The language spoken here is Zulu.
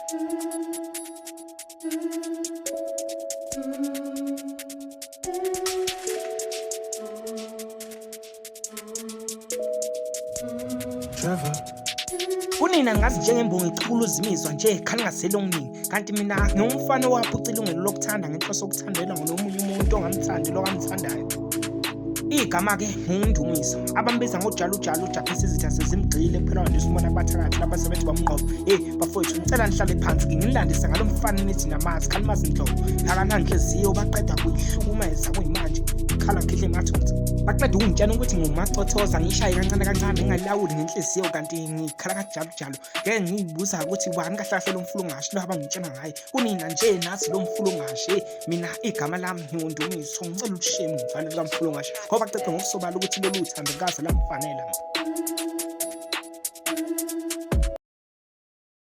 Trevor. Unina ngazi njengembongo ichuluza imizwa nje khani ngasele okuningi kanti mina ngiyumfana owaphuca ilungelo lokuthanda ngenhloso yokuthandelwa ngomunye umuntu ongamthandi lo kamthandayo. Igama-ke nguNdumiso abambiza ngoJalujalu uJaphisa izitha sezimgxile phela nje usibona bathakathi lapha sebethi bamnqobo. Bafowethu ngicela nihlale phansi ngilandise ngalo mfana nithi namazi khalimazi inhlobo akananhliziyo baqeda kuyihlukumeza kuyimanje khala ngidle mathunzi baqeda ukungitshela ukuthi ngumacothoza ngishaye kancane kancane ngingalawuli ngenhliziyo kanti ngikhala kaJalujalu ngeke ngiyibuza ukuthi wani kahlahle lo mfulungashi lo abangitshela ngaye kunina nje nathi lo mfulungashi mina igama lami ngiwuNdumiso ngicela usheme ngivale lo mfulungashi ngoba cece ngokusobala ukuthi lolu thando kaze lamfanela.